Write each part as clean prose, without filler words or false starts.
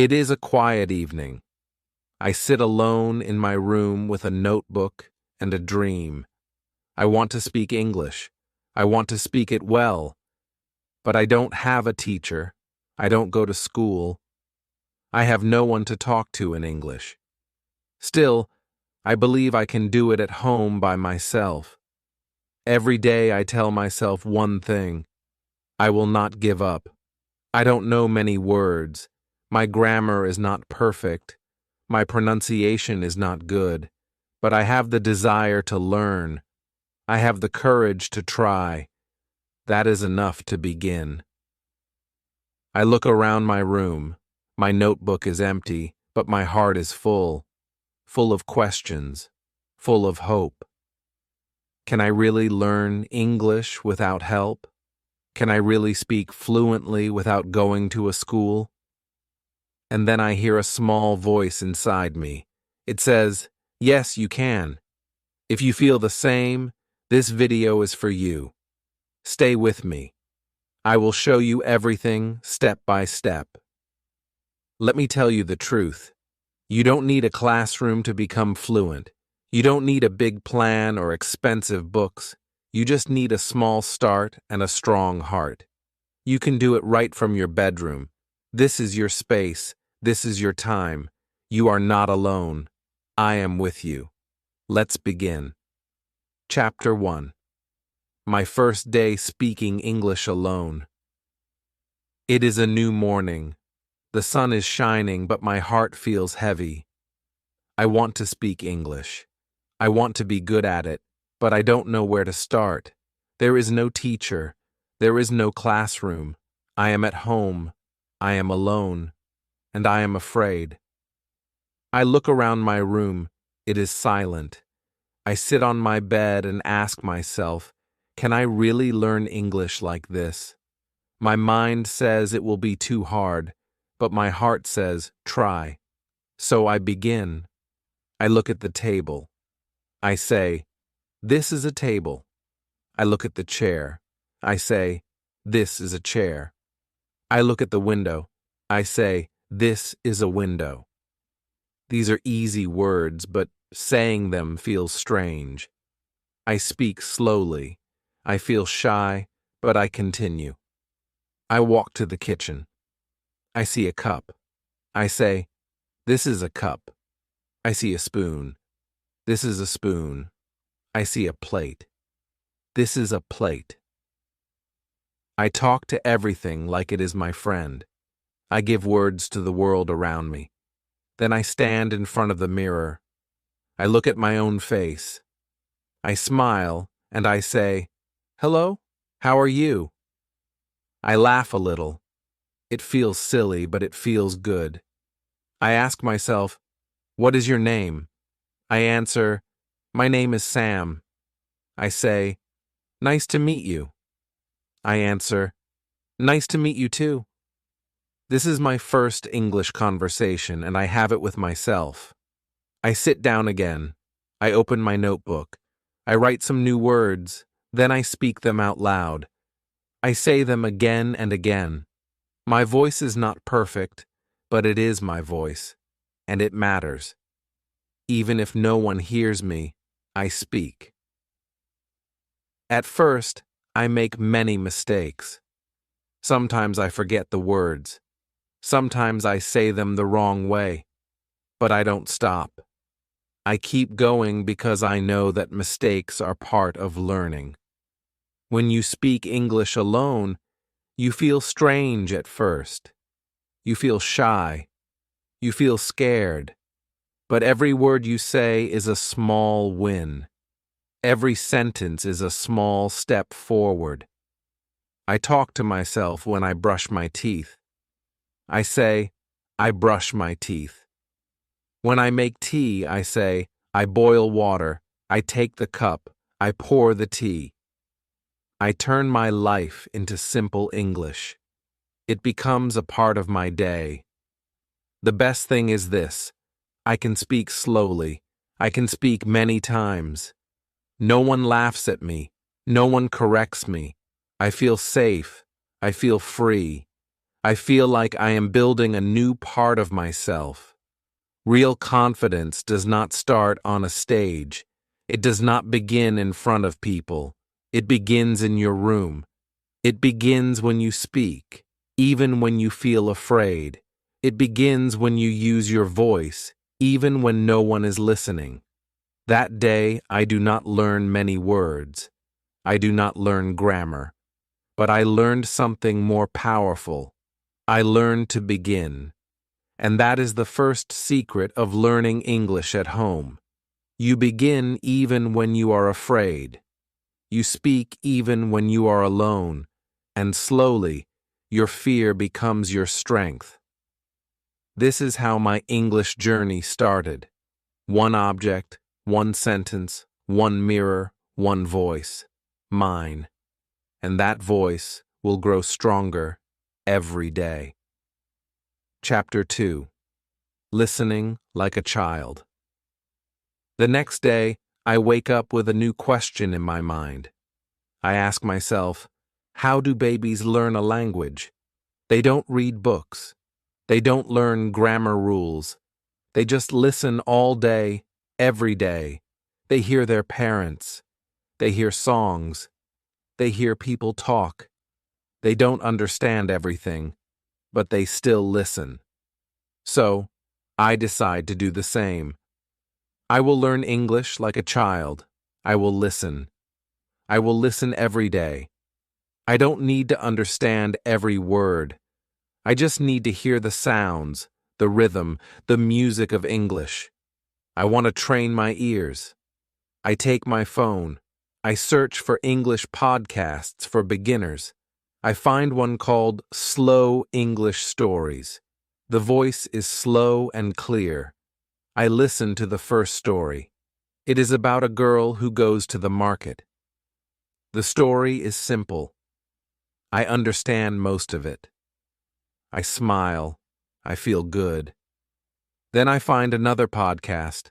It is a quiet evening. I sit alone in my room with a notebook and a dream. I want to speak English. I want to speak it well. But I don't have a teacher. I don't go to school. I have no one to talk to in English. Still, I believe I can do it at home by myself. Every day I tell myself one thing: I will not give up. I don't know many words. My grammar is not perfect. My pronunciation is not good. But I have the desire to learn. I have the courage to try. That is enough to begin. I look around my room. My notebook is empty, but my heart is full of questions, full of hope. Can I really learn English without help? Can I really speak fluently without going to a school? And then I hear a small voice inside me. It says, "Yes, you can. If you feel the same, this video is for you. Stay with me. I will show you everything step by step." Let me tell you the truth. You don't need a classroom to become fluent. You don't need a big plan or expensive books. You just need a small start and a strong heart. You can do it right from your bedroom. This is your space. This is your time. You are not alone. I am with you. Let's begin. Chapter 1. My first day speaking English alone. It is a new morning. The sun is shining, but my heart feels heavy. I want to speak English. I want to be good at it, but I don't know where to start. There is no teacher. There is no classroom. I am at home. I am alone. And I am afraid. I look around my room. It is silent. I sit on my bed and ask myself, can I really learn English like this? My mind says it will be too hard, but my heart says, try. So I begin. I look at the table. I say, this is a table. I look at the chair. I say, this is a chair. I look at the window. I say, this is a window. These are easy words, but saying them feels strange. I speak slowly. I feel shy, but I continue. I walk to the kitchen. I see a cup. I say, this is a cup. I see a spoon. This is a spoon. I see a plate. This is a plate. I talk to everything like it is my friend. I give words to the world around me. Then I stand in front of the mirror. I look at my own face. I smile and I say, hello, how are you? I laugh a little. It feels silly, but it feels good. I ask myself, what is your name? I answer, my name is Sam. I say, nice to meet you. I answer, nice to meet you too. This is my first English conversation, and I have it with myself. I sit down again. I open my notebook. I write some new words. Then I speak them out loud. I say them again and again. My voice is not perfect, but it is my voice, and it matters. Even if no one hears me, I speak. At first, I make many mistakes. Sometimes I forget the words. Sometimes I say them the wrong way. But I don't stop. I keep going because I know that mistakes are part of learning. When you speak English alone, you feel strange at first. You feel shy. You feel scared. But every word you say is a small win. Every sentence is a small step forward. I talk to myself when I brush my teeth. I say, I brush my teeth. When I make tea, I say, I boil water. I take the cup. I pour the tea. I turn my life into simple English. It becomes a part of my day. The best thing is this: I can speak slowly. I can speak many times. No one laughs at me. No one corrects me. I feel safe. I feel free. I feel like I am building a new part of myself. Real confidence does not start on a stage. It does not begin in front of people. It begins in your room. It begins when you speak, even when you feel afraid. It begins when you use your voice, even when no one is listening. That day, I do not learn many words. I do not learn grammar. But I learned something more powerful. I learned to begin. And that is the first secret of learning English at home. You begin even when you are afraid. You speak even when you are alone, and slowly, your fear becomes your strength. This is how my English journey started. One object, one sentence, one mirror, one voice. Mine. And that voice will grow stronger every day. Chapter 2. Listening like a child. The next day, I wake up with a new question in my mind. I ask myself, how do babies learn a language? They don't read books. They don't learn grammar rules. They just listen all day, every day. They hear their parents. They hear songs. They hear people talk. They don't understand everything, but they still listen. So, I decide to do the same. I will learn English like a child. I will listen. I will listen every day. I don't need to understand every word. I just need to hear the sounds, the rhythm, the music of English. I want to train my ears. I take my phone. I search for English podcasts for beginners. I find one called Slow English Stories. The voice is slow and clear. I listen to the first story. It is about a girl who goes to the market. The story is simple. I understand most of it. I smile. I feel good. Then I find another podcast.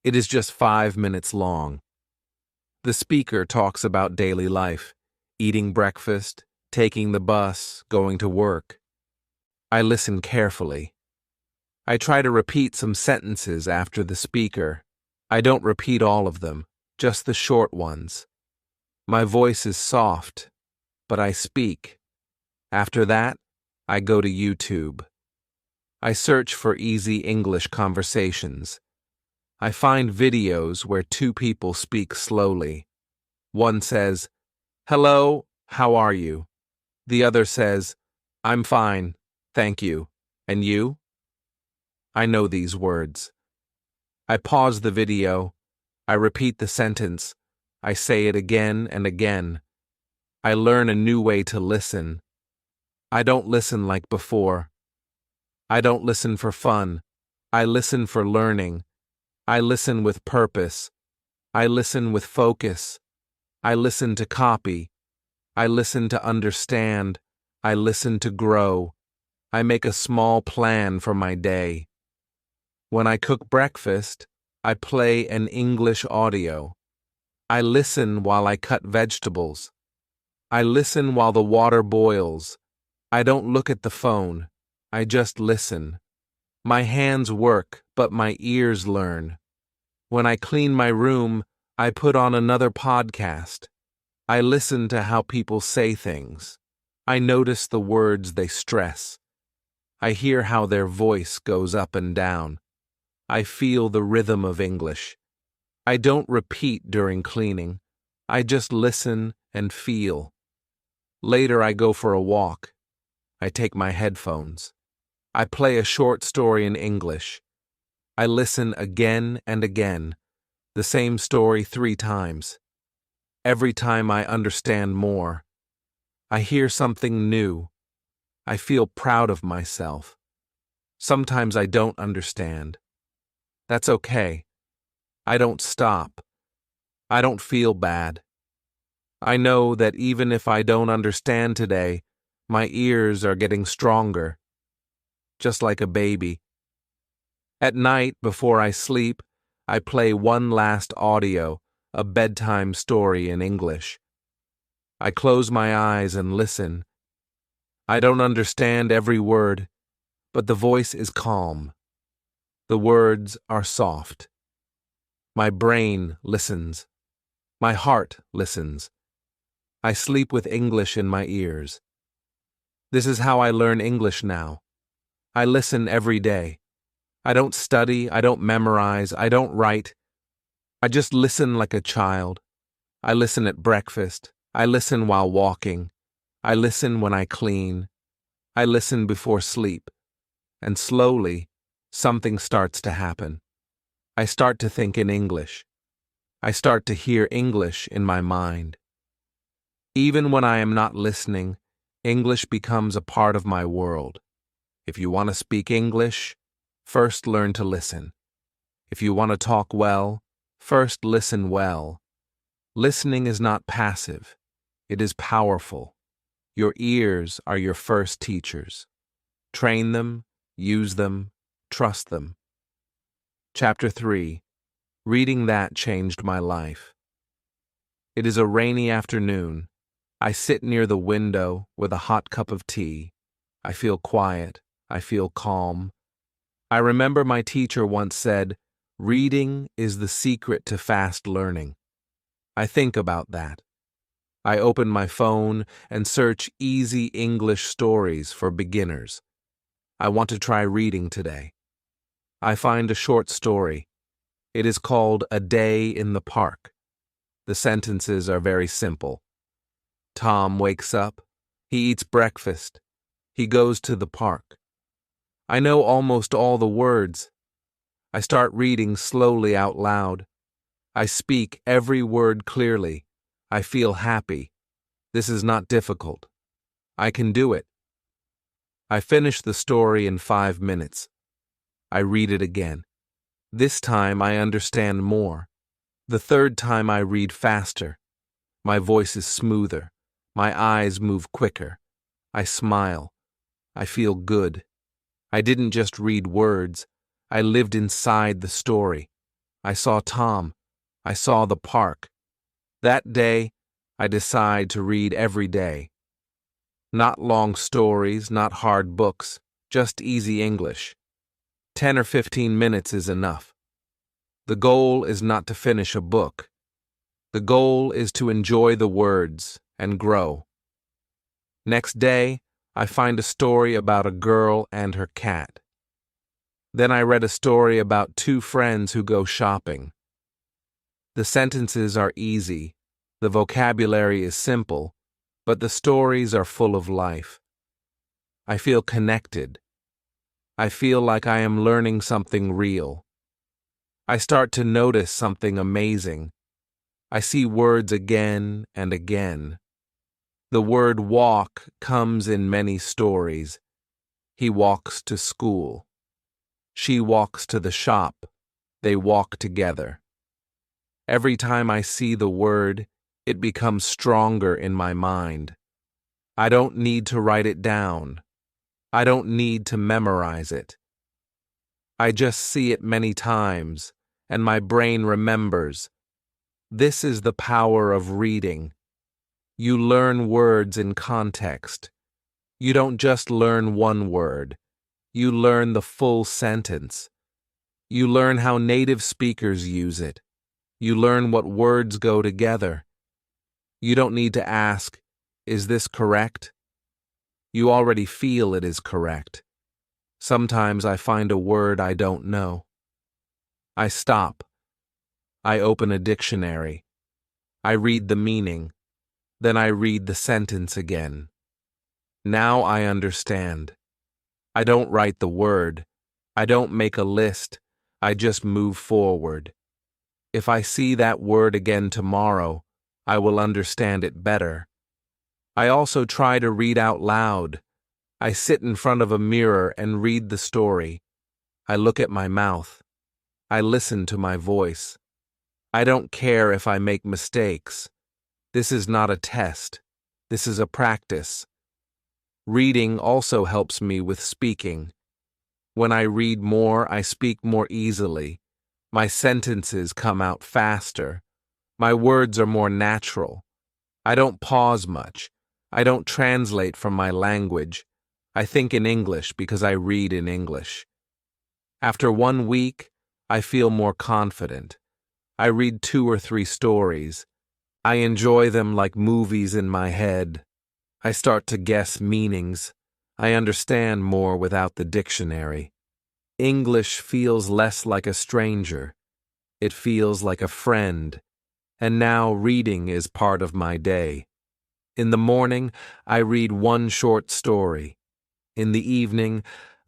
It is just 5 minutes long. The speaker talks about daily life, eating breakfast, taking the bus, going to work. I listen carefully. I try to repeat some sentences after the speaker. I don't repeat all of them, just the short ones. My voice is soft, but I speak. After that, I go to YouTube. I search for easy English conversations. I find videos where two people speak slowly. One says, "Hello, how are you?" The other says, "I'm fine, thank you. And you?" I know these words. I pause the video. I repeat the sentence. I say it again and again. I learn a new way to listen. I don't listen like before. I don't listen for fun. I listen for learning. I listen with purpose. I listen with focus. I listen to copy. I listen to understand. I listen to grow. I make a small plan for my day. When I cook breakfast, I play an English audio. I listen while I cut vegetables. I listen while the water boils. I don't look at the phone. I just listen. My hands work, but my ears learn. When I clean my room, I put on another podcast. I listen to how people say things. I notice the words they stress. I hear how their voice goes up and down. I feel the rhythm of English. I don't repeat during cleaning. I just listen and feel. Later I go for a walk. I take my headphones. I play a short story in English. I listen again and again, the same story 3 times. Every time I understand more. I hear something new. I feel proud of myself. Sometimes I don't understand. That's okay. I don't stop. I don't feel bad. I know that even if I don't understand today, my ears are getting stronger, just like a baby. At night, before I sleep, I play one last audio, a bedtime story in English. I close my eyes and listen. I don't understand every word, but the voice is calm. The words are soft. My brain listens. My heart listens. I sleep with English in my ears. This is how I learn English now. I listen every day. I don't study, I don't memorize, I don't write. I just listen like a child. I listen at breakfast. I listen while walking. I listen when I clean. I listen before sleep. And slowly, something starts to happen. I start to think in English. I start to hear English in my mind. Even when I am not listening, English becomes a part of my world. If you want to speak English, first learn to listen. If you want to talk well, first listen well. Listening is not passive. It is powerful. Your ears are your first teachers. Train them, use them, trust them. Chapter 3. Reading that changed my life. It is a rainy afternoon. I sit near the window with a hot cup of tea. I feel quiet. I feel calm. I remember my teacher once said, "Reading is the secret to fast learning." I think about that. I open my phone and search easy English stories for beginners. I want to try reading today. I find a short story. It is called A Day in the Park. The sentences are very simple. Tom wakes up. He eats breakfast. He goes to the park. I know almost all the words. I start reading slowly out loud. I speak every word clearly. I feel happy. This is not difficult. I can do it. I finish the story in 5 minutes. I read it again. This time I understand more. The third time I read faster. My voice is smoother. My eyes move quicker. I smile. I feel good. I didn't just read words. I lived inside the story. I saw Tom. I saw the park. That day, I decide to read every day. Not long stories, not hard books, just easy English. 10 or 15 minutes is enough. The goal is not to finish a book. The goal is to enjoy the words and grow. Next day, I find a story about a girl and her cat. Then I read a story about 2 friends who go shopping. The sentences are easy, the vocabulary is simple, but the stories are full of life. I feel connected. I feel like I am learning something real. I start to notice something amazing. I see words again and again. The word walk comes in many stories. He walks to school. She walks to the shop. They walk together. Every time I see the word, it becomes stronger in my mind. I don't need to write it down. I don't need to memorize it. I just see it many times, and my brain remembers. This is the power of reading. You learn words in context. You don't just learn one word. You learn the full sentence. You learn how native speakers use it. You learn what words go together. You don't need to ask, "Is this correct?" You already feel it is correct. Sometimes I find a word I don't know. I stop. I open a dictionary. I read the meaning. Then I read the sentence again. Now I understand. I don't write the word. I don't make a list. I just move forward. If I see that word again tomorrow, I will understand it better. I also try to read out loud. I sit in front of a mirror and read the story. I look at my mouth. I listen to my voice. I don't care if I make mistakes. This is not a test. This is a practice. Reading also helps me with speaking. When I read more, I speak more easily. My sentences come out faster. My words are more natural. I don't pause much. I don't translate from my language. I think in English because I read in English. After 1 week, I feel more confident. I read 2 or 3 stories. I enjoy them like movies in my head. I start to guess meanings. I understand more without the dictionary. English feels less like a stranger. It feels like a friend. And now reading is part of my day. In the morning, I read 1 short story. In the evening,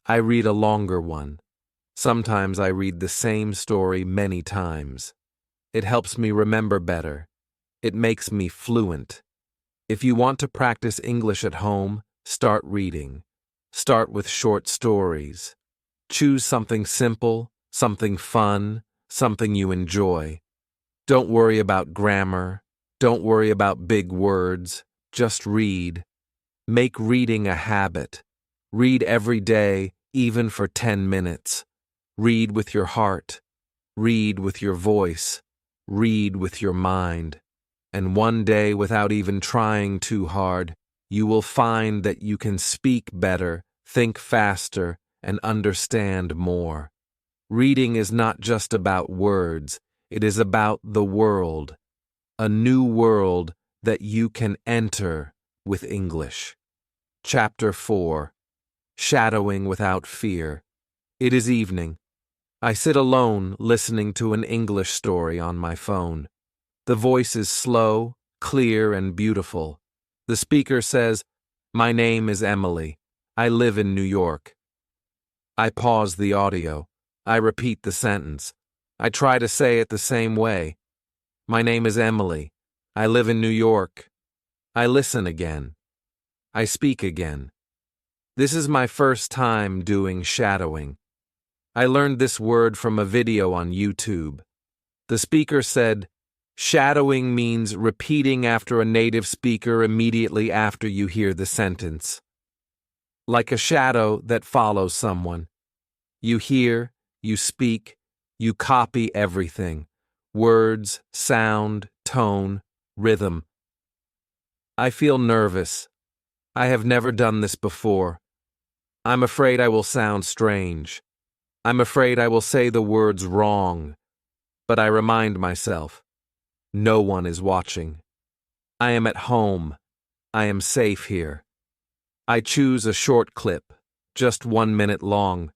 I read a longer one. Sometimes I read the same story many times. It helps me remember better. It makes me fluent. If you want to practice English at home, start reading. Start with short stories. Choose something simple, something fun, something you enjoy. Don't worry about grammar. Don't worry about big words. Just read. Make reading a habit. Read every day, even for 10 minutes. Read with your heart. Read with your voice. Read with your mind. And one day, without even trying too hard, you will find that you can speak better, think faster, and understand more. Reading is not just about words. It is about the world. A new world that you can enter with English. Chapter 4. Shadowing Without Fear. It is evening. I sit alone listening to an English story on my phone. The voice is slow, clear, and beautiful. The speaker says, "My name is Emily. I live in New York." I pause the audio. I repeat the sentence. I try to say it the same way. "My name is Emily. I live in New York." I listen again. I speak again. This is my first time doing shadowing. I learned this word from a video on YouTube. The speaker said, "Shadowing means repeating after a native speaker immediately after you hear the sentence. Like a shadow that follows someone. You hear, you speak, you copy everything. Words, sound, tone, rhythm. I feel nervous. I have never done this before. I'm afraid I will sound strange. I'm afraid I will say the words wrong. But I remind myself, no one is watching. I am at home. I am safe here. I choose a short clip, just 1 minute long.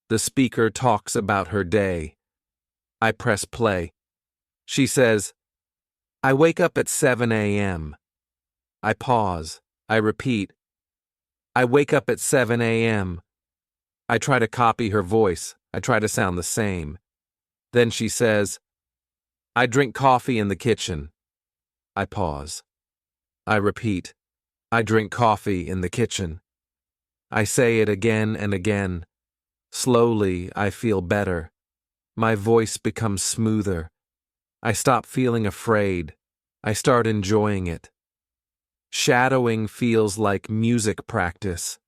The speaker talks about her day. I press play. She says, "I wake up at 7 a.m. I pause. I repeat, "I wake up at 7 a.m. I try to copy her voice. I try to sound the same. Then she says, "I drink coffee in the kitchen." I pause. I repeat, "I drink coffee in the kitchen." I say it again and again. Slowly, I feel better. My voice becomes smoother. I stop feeling afraid. I start enjoying it. Shadowing feels like music practice.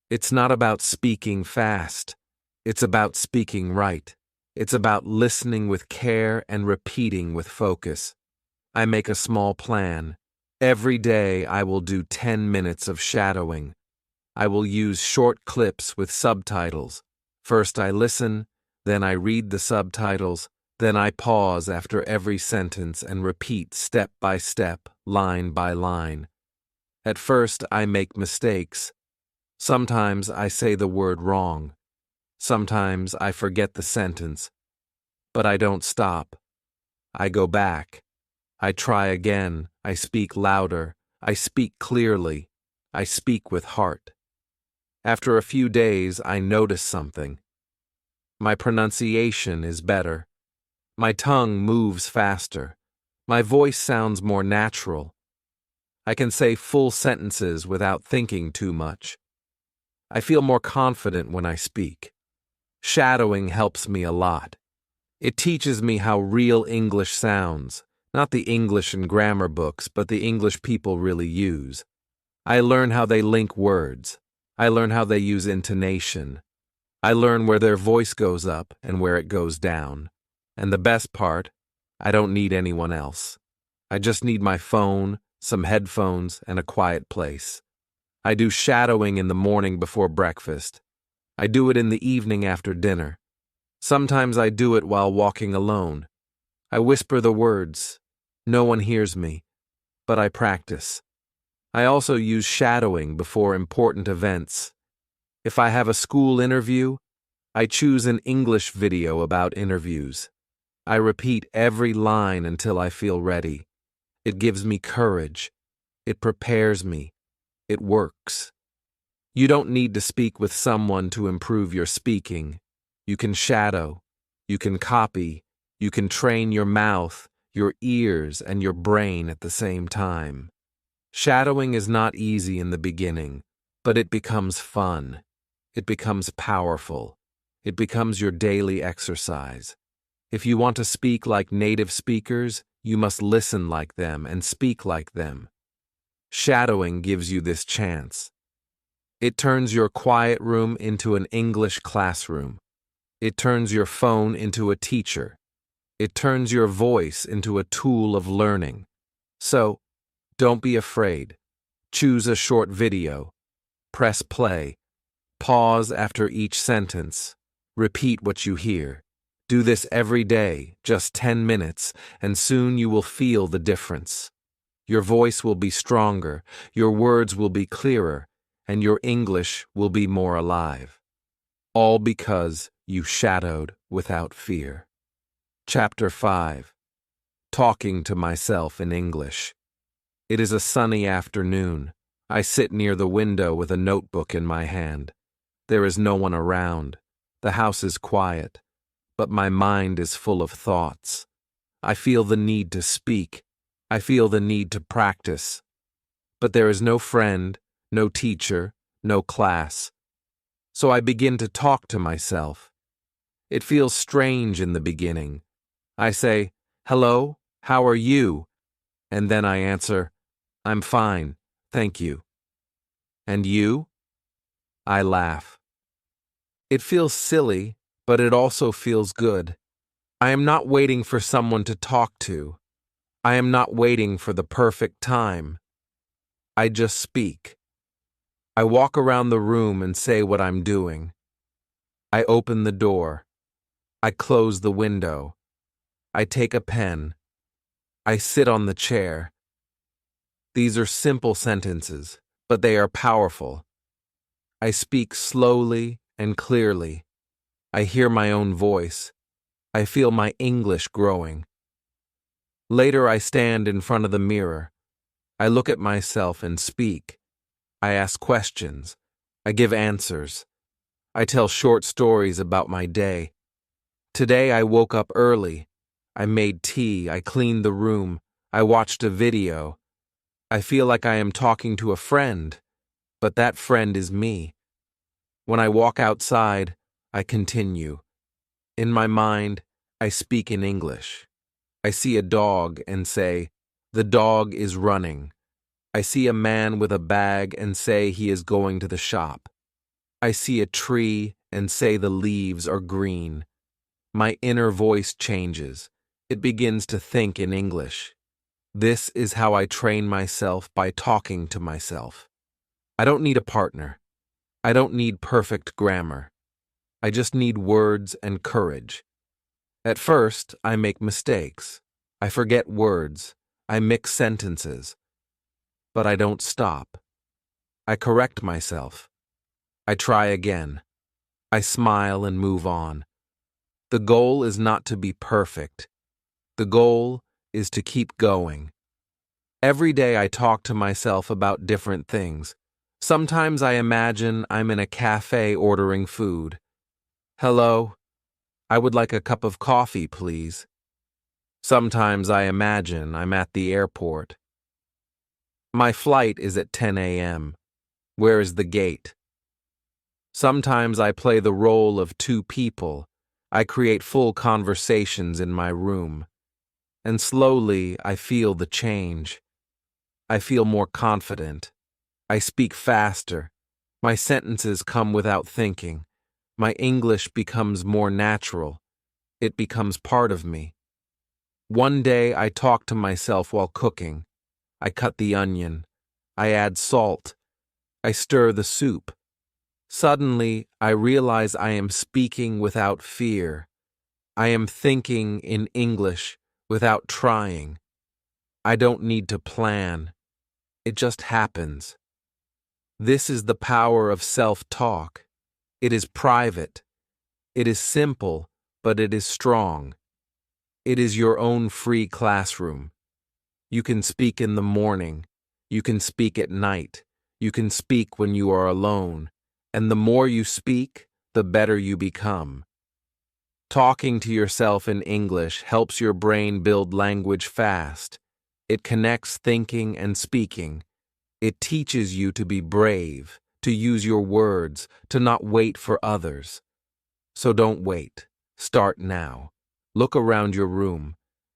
It's not about speaking fast. It's about speaking right. It's about listening with care and repeating with focus. I make a small plan. Every day I will do 10 minutes of shadowing. I will use short clips with subtitles. First I listen, then I read the subtitles, then I pause after every sentence and repeat step by step, line by line. At first I make mistakes. Sometimes I say the word wrong. Sometimes I forget the sentence. But I don't stop. I go back. I try again. I speak louder. I speak clearly. I speak with heart. After a few days, I notice something. My pronunciation is better. My tongue moves faster. My voice sounds more natural. I can say full sentences without thinking too much. I feel more confident when I speak. Shadowing helps me a lot. It teaches me how real English sounds, not the English and grammar books, but the English people really use. I learn how they link words. I learn how they use intonation. I learn where their voice goes up and where it goes down. And the best part, I don't need anyone else. I just need my phone, some headphones, and a quiet place. I do shadowing in the morning before breakfast. I do it in the evening after dinner. Sometimes I do it while walking alone. I whisper the words. No one hears me, but I practice. I also use shadowing before important events. If I have a school interview, I choose an English video about interviews. I repeat every line until I feel ready. It gives me courage. It prepares me. It works. You don't need to speak with someone to improve your speaking. You can shadow. You can copy. You can train your mouth, your ears, and your brain at the same time. Shadowing is not easy in the beginning, but it becomes fun. It becomes powerful. It becomes your daily exercise. If you want to speak like native speakers, you must listen like them and speak like them. Shadowing gives you this chance. It turns your quiet room into an English classroom. It turns your phone into a teacher. It turns your voice into a tool of learning. So, don't be afraid. Choose a short video. Press play. Pause after each sentence. Repeat what you hear. Do this every day, just 10 minutes, and soon you will feel the difference. Your voice will be stronger, your words will be clearer, and your English will be more alive. All because you shadowed without fear. Chapter 5. Talking to myself in English. It is a sunny afternoon. I sit near the window with a notebook in my hand. There is no one around. The house is quiet, but my mind is full of thoughts. I feel the need to speak. I feel the need to practice. But there is no friend, no teacher, no class. So I begin to talk to myself. It feels strange in the beginning. I say, "Hello, how are you?" And then I answer, "I'm fine, thank you." "And you?" I laugh. It feels silly, but it also feels good. I am not waiting for someone to talk to. I am not waiting for the perfect time. I just speak. I walk around the room and say what I'm doing. I open the door. I close the window. I take a pen. I sit on the chair. These are simple sentences, but they are powerful. I speak slowly and clearly. I hear my own voice. I feel my English growing. Later, I stand in front of the mirror. I look at myself and speak. I ask questions. I give answers. I tell short stories about my day. Today, I woke up early. I made tea. I cleaned the room. I watched a video. I feel like I am talking to a friend, but that friend is me. When I walk outside, I continue. In my mind, I speak in English. I see a dog and say, "The dog is running." I see a man with a bag and say he is going to the shop. I see a tree and say the leaves are green. My inner voice changes. It begins to think in English. This is how I train myself, by talking to myself. I don't need a partner. I don't need perfect grammar. I just need words and courage. At first, I make mistakes. I forget words. I mix sentences. But I don't stop. I correct myself. I try again. I smile and move on. The goal is not to be perfect. The goal is to keep going. Every day I talk to myself about different things. Sometimes I imagine I'm in a cafe ordering food. "Hello, I would like a cup of coffee, please." Sometimes I imagine I'm at the airport. My flight is at 10 a.m. Where is the gate? Sometimes I play the role of two people. I create full conversations in my room. And slowly I feel the change. I feel more confident. I speak faster. My sentences come without thinking. My English becomes more natural. It becomes part of me. One day I talk to myself while cooking. I cut the onion. I add salt. I stir the soup. Suddenly, I realize I am speaking without fear. I am thinking in English without trying. I don't need to plan. It just happens. This is the power of self-talk. It is private. It is simple, but it is strong. It is your own free classroom. You can speak in the morning. You can speak at night. You can speak when you are alone. And the more you speak, the better you become. Talking to yourself in English helps your brain build language fast. It connects thinking and speaking. It teaches you to be brave, to use your words, to not wait for others. So don't wait. Start now. Look around your room.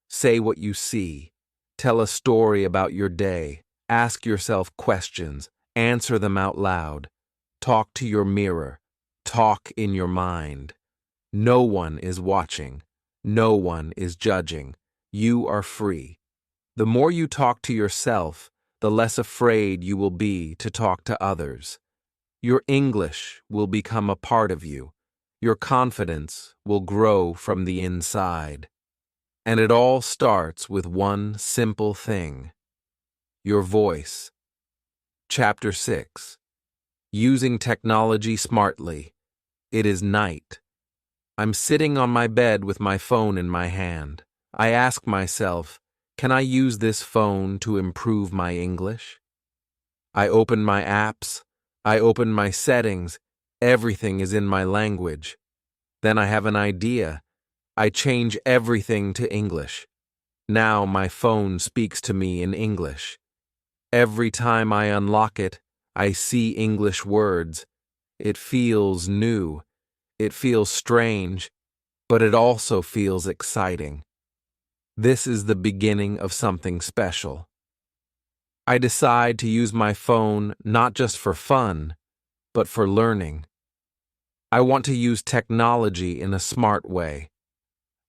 Say what you see. Tell a story about your day. Ask yourself questions. Answer them out loud. Talk to your mirror. Talk in your mind. No one is watching. No one is judging. You are free. The more you talk to yourself, the less afraid you will be to talk to others. Your English will become a part of you. Your confidence will grow from the inside. And it all starts with one simple thing: your voice. Chapter 6. Using technology smartly. It is night. I'm sitting on my bed with my phone in my hand. I ask myself, can I use this phone to improve my English? I open my apps. I open my settings. Everything is in my language. Then I have an idea. I change everything to English. Now my phone speaks to me in English. Every time I unlock it, I see English words. It feels new. It feels strange, but it also feels exciting. This is the beginning of something special. I decide to use my phone not just for fun, but for learning. I want to use technology in a smart way.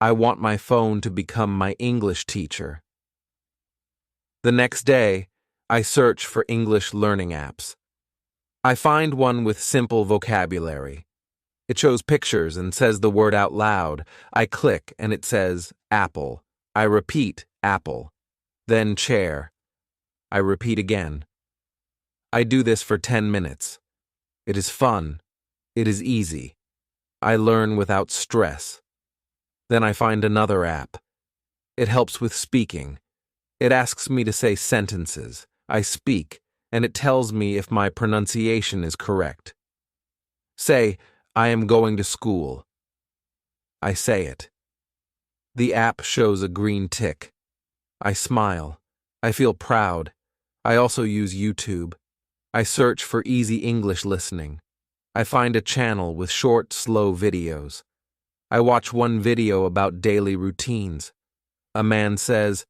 I want my phone to become my English teacher. The next day, I search for English learning apps. I find one with simple vocabulary. It shows pictures and says the word out loud. I click and it says apple. I repeat apple. Then chair. I repeat again. I do this for 10 minutes. It is fun. It is easy. I learn without stress. Then I find another app. It helps with speaking. It asks me to say sentences. I speak, and it tells me if my pronunciation is correct. Say, I am going to school. I say it. The app shows a green tick. I smile. I feel proud. I also use YouTube. I search for easy English listening. I find a channel with short, slow videos. I watch one video about daily routines. A man says,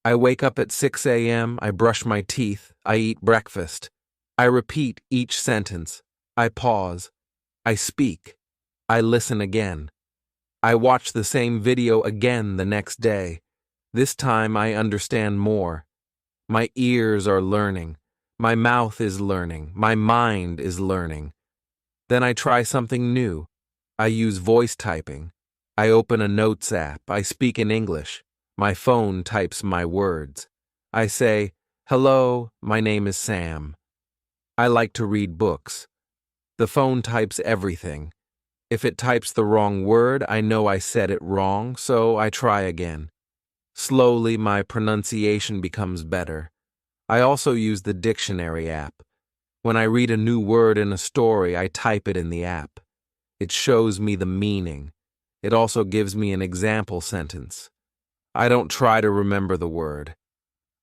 I wake up at 6 a.m., I brush my teeth, I eat breakfast. I repeat each sentence. I pause. I speak. I listen again. I watch the same video again the next day. This time I understand more. My ears are learning. My mouth is learning. My mind is learning. Then I try something new. I use voice typing. I open a notes app. I speak in English. My phone types my words. I say, hello, my name is Sam. I like to read books. The phone types everything. If it types the wrong word, I know I said it wrong, so I try again. Slowly, my pronunciation becomes better. I also use the dictionary app. When I read a new word in a story, I type it in the app. It shows me the meaning. It also gives me an example sentence. I don't try to remember the word.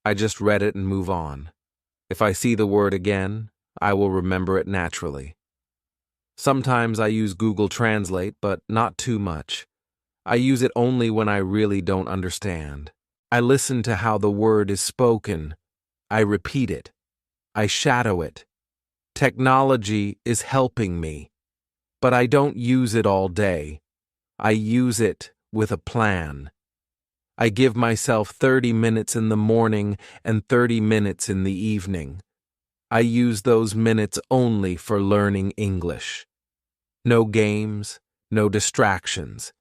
I just read it and move on. If I see the word again, I will remember it naturally. Sometimes I use Google Translate, but not too much. I use it only when I really don't understand. I listen to how the word is spoken. I repeat it. I shadow it. Technology is helping me, but I don't use it all day. I use it with a plan. I give myself 30 minutes in the morning and 30 minutes in the evening. I use those minutes only for learning English. No games, no distractions.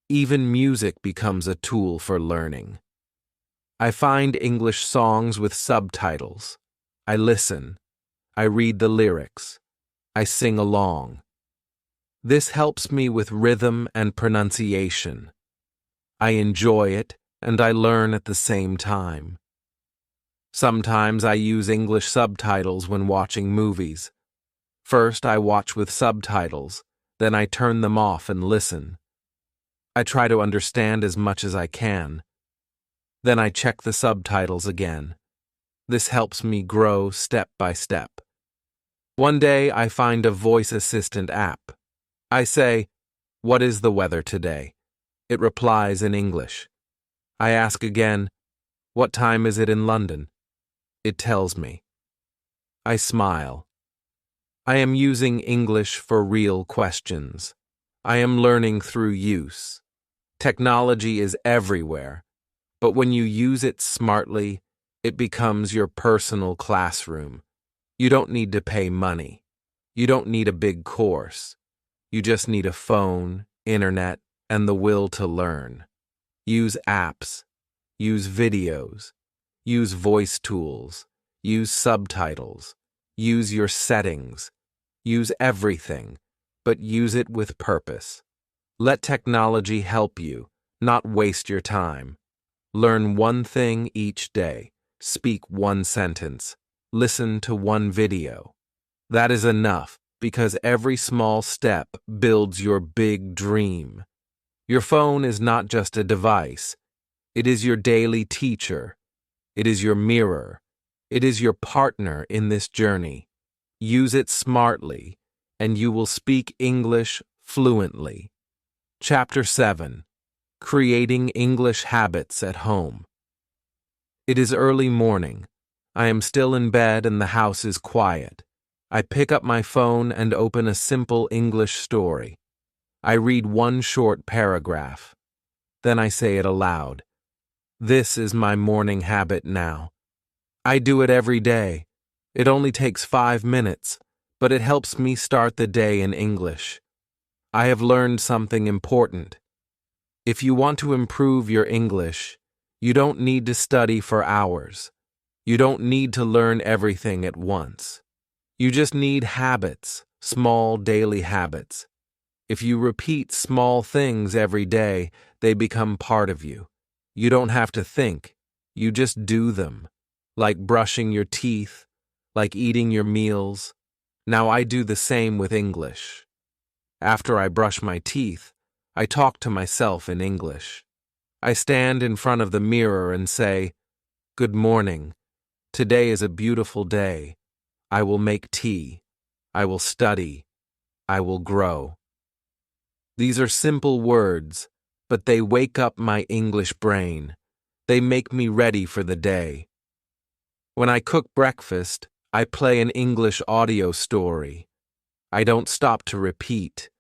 Even music becomes a tool for learning. I find English songs with subtitles. I listen. I read the lyrics. I sing along. This helps me with rhythm and pronunciation. I enjoy it, and I learn at the same time. Sometimes I use English subtitles when watching movies. First, I watch with subtitles, then I turn them off and listen. I try to understand as much as I can. Then I check the subtitles again. This helps me grow step by step. One day, I find a voice assistant app. I say, "What is the weather today?" It replies in English. I ask again, "What time is it in London?" It tells me. I smile. I am using English for real questions. I am learning through use. Technology is everywhere, but when you use it smartly, it becomes your personal classroom. You don't need to pay money. You don't need a big course. You just need a phone, internet, and the will to learn. Use apps. Use videos. Use voice tools. Use subtitles. Use your settings. Use everything, but use it with purpose. Let technology help you, not waste your time. Learn one thing each day. Speak one sentence. Listen to one video. That is enough, because every small step builds your big dream. Your phone is not just a device. It is your daily teacher. It is your mirror. It is your partner in this journey. Use it smartly, and you will speak English fluently. Chapter 7. Creating English Habits at Home. It is early morning. I am still in bed and the house is quiet. I pick up my phone and open a simple English story. I read one short paragraph. Then I say it aloud. This is my morning habit now. I do it every day. It only takes 5 minutes, but it helps me start the day in English. I have learned something important. If you want to improve your English, you don't need to study for hours. You don't need to learn everything at once. You just need habits, small daily habits. If you repeat small things every day, they become part of you. You don't have to think. You just do them. Like brushing your teeth, like eating your meals. Now I do the same with English. After I brush my teeth, I talk to myself in English. I stand in front of the mirror and say, "Good morning. Today is a beautiful day. I will make tea. I will study. I will grow." These are simple words, but they wake up my English brain. They make me ready for the day. When I cook breakfast, I play an English audio story. I don't stop to repeat.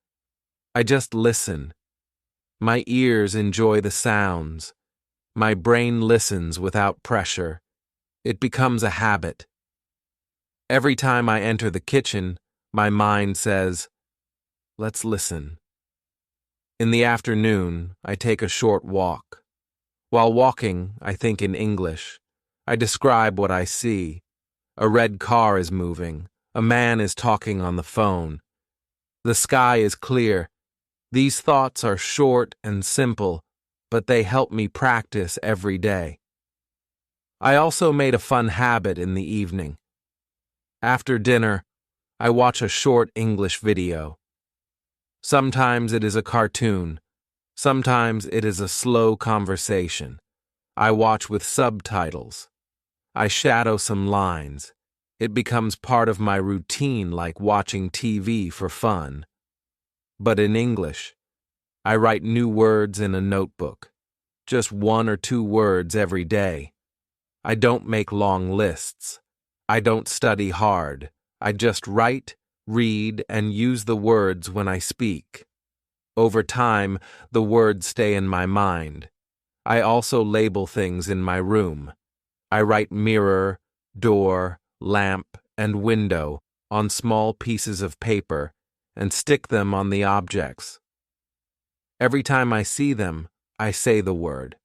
I just listen. My ears enjoy the sounds. My brain listens without pressure. It becomes a habit. Every time I enter the kitchen, my mind says, "Let's listen." In the afternoon, I take a short walk. While walking, I think in English. I describe what I see. A red car is moving. A man is talking on the phone. The sky is clear. These thoughts are short and simple, but they help me practice every day. I also made a fun habit in the evening. After dinner, I watch a short English video. Sometimes it is a cartoon. Sometimes it is a slow conversation. I watch with subtitles. I shadow some lines. It becomes part of my routine, like watching TV for fun. But in English, I write new words in a notebook. Just 1 or 2 words every day. I don't make long lists. I don't study hard. I just write, read, and use the words when I speak. Over time, the words stay in my mind. I also label things in my room. I write mirror, door, lamp, and window on small pieces of paper and stick them on the objects. Every time I see them, I say the word.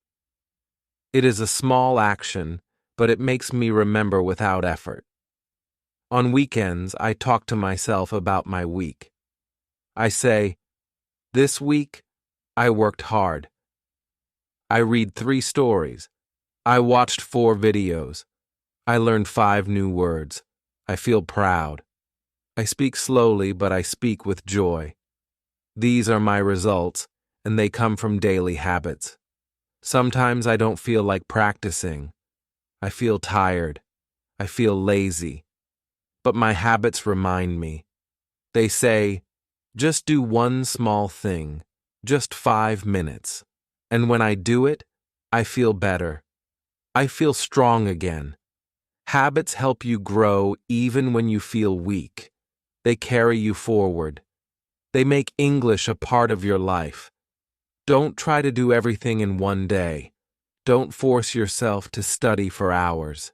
It is a small action, but it makes me remember without effort. On weekends, I talk to myself about my week. I say, "This week, I worked hard. I read 3 stories. I watched 4 videos. I learned 5 new words. I feel proud. I speak slowly, but I speak with joy. These are my results, and they come from daily habits. Sometimes I don't feel like practicing. I feel tired. I feel lazy. But my habits remind me. They say, just do one small thing, just 5 minutes. And when I do it, I feel better. I feel strong again. Habits help you grow even when you feel weak. They carry you forward. They make English a part of your life. Don't try to do everything in one day. Don't force yourself to study for hours.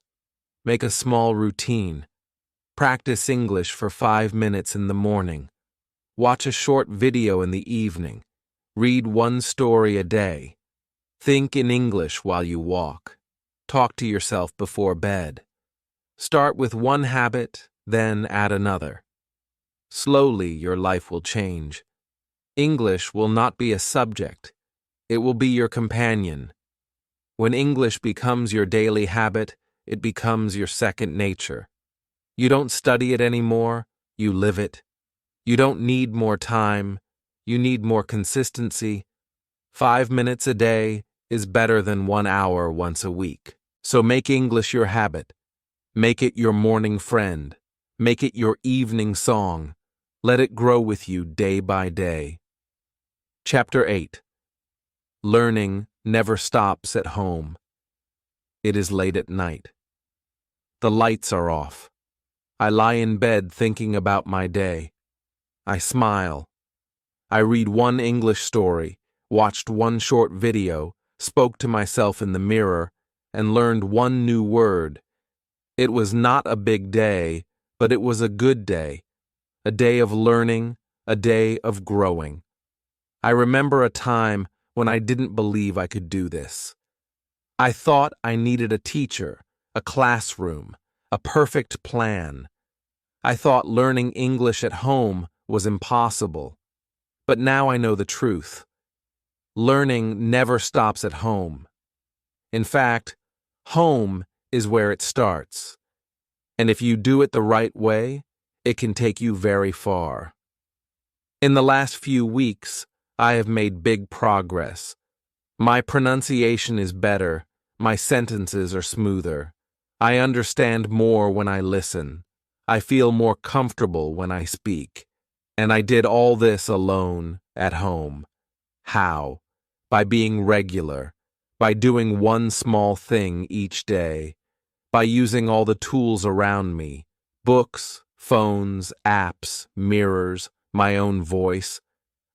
Make a small routine. Practice English for 5 minutes in the morning. Watch a short video in the evening. Read 1 story a day. Think in English while you walk. Talk to yourself before bed. Start with one habit, then add another. Slowly, your life will change. English will not be a subject. It will be your companion. When English becomes your daily habit, it becomes your second nature. You don't study it anymore, you live it. You don't need more time, you need more consistency. 5 minutes a day is better than 1 hour once a week. So make English your habit. Make it your morning friend. Make it your evening song. Let it grow with you day by day. Chapter 8. Learning never stops at home. It is late at night. The lights are off. I lie in bed thinking about my day. I smile. I read 1 English story, watched 1 short video, spoke to myself in the mirror, and learned 1 new word. It was not a big day, but it was a good day. A day of learning, a day of growing. I remember a time when I didn't believe I could do this. I thought I needed a teacher, a classroom, a perfect plan. I thought learning English at home was impossible. But now I know the truth. Learning never stops at home. In fact, home is where it starts. And if you do it the right way, it can take you very far. In the last few weeks, I have made big progress. My pronunciation is better. My sentences are smoother. I understand more when I listen. I feel more comfortable when I speak. And I did all this alone, at home. How? By being regular. By doing 1 small thing each day. By using all the tools around me. Books, phones, apps, mirrors, my own voice.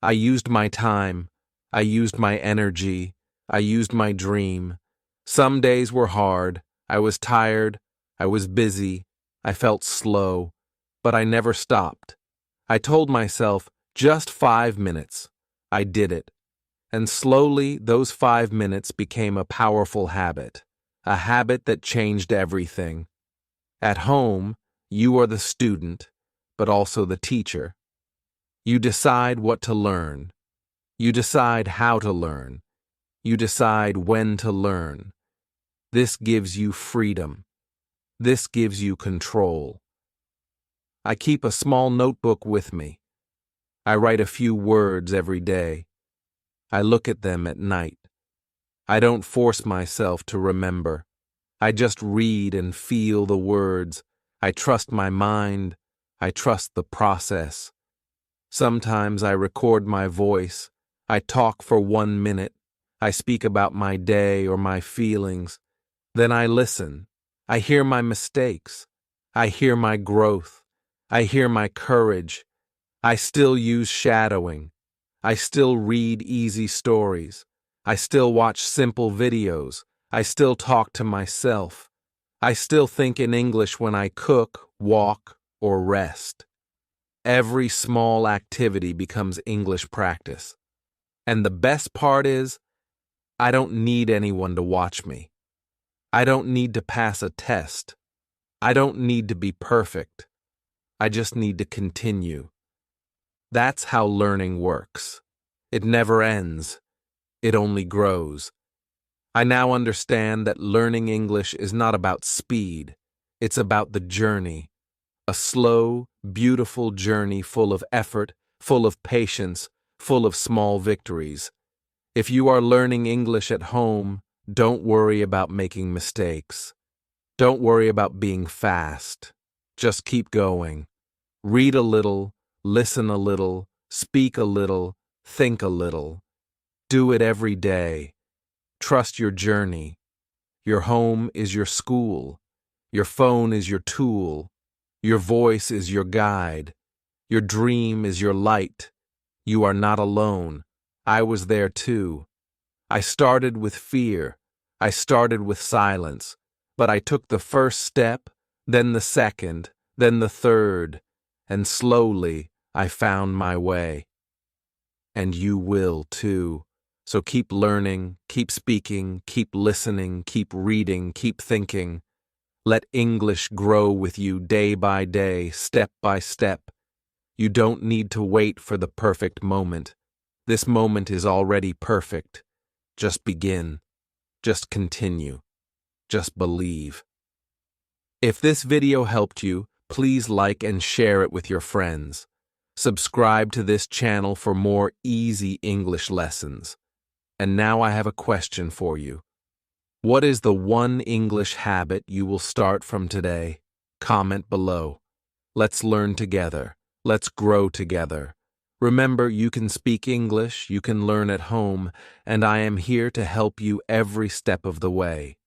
I used my time. I used my energy. I used my dream. Some days were hard. I was tired. I was busy. I felt slow. But I never stopped. I told myself, just 5 minutes. I did it. And slowly, those 5 minutes became a powerful habit. A habit that changed everything. At home, you are the student, but also the teacher. You decide what to learn. You decide how to learn. You decide when to learn. This gives you freedom. This gives you control. I keep a small notebook with me. I write a few words every day. I look at them at night. I don't force myself to remember. I just read and feel the words. I trust my mind. I trust the process. Sometimes I record my voice. I talk for 1 minute. I speak about my day or my feelings. Then I listen. I hear my mistakes. I hear my growth. I hear my courage. I still use shadowing. I still read easy stories. I still watch simple videos. I still talk to myself. I still think in English when I cook, walk, or rest. Every small activity becomes English practice. And the best part is, I don't need anyone to watch me. I don't need to pass a test. I don't need to be perfect. I just need to continue. That's how learning works. It never ends. It only grows. I now understand that learning English is not about speed. It's about the journey. A slow, beautiful journey full of effort, full of patience, full of small victories. If you are learning English at home, don't worry about making mistakes. Don't worry about being fast. Just keep going. Read a little, listen a little, speak a little, think a little. Do it every day. Trust your journey. Your home is your school. Your phone is your tool. Your voice is your guide. Your dream is your light. You are not alone. I was there too. I started with fear. I started with silence. But I took the first step, then the second, then the third, and slowly I found my way. And you will too. So keep learning, keep speaking, keep listening, keep reading, keep thinking. Let English grow with you day by day, step by step. You don't need to wait for the perfect moment. This moment is already perfect. Just begin. Just continue. Just believe. If this video helped you, please like and share it with your friends. Subscribe to this channel for more easy English lessons. And now I have a question for you. What is the one English habit you will start from today? Comment below. Let's learn together. Let's grow together. Remember, you can speak English, you can learn at home, and I am here to help you every step of the way.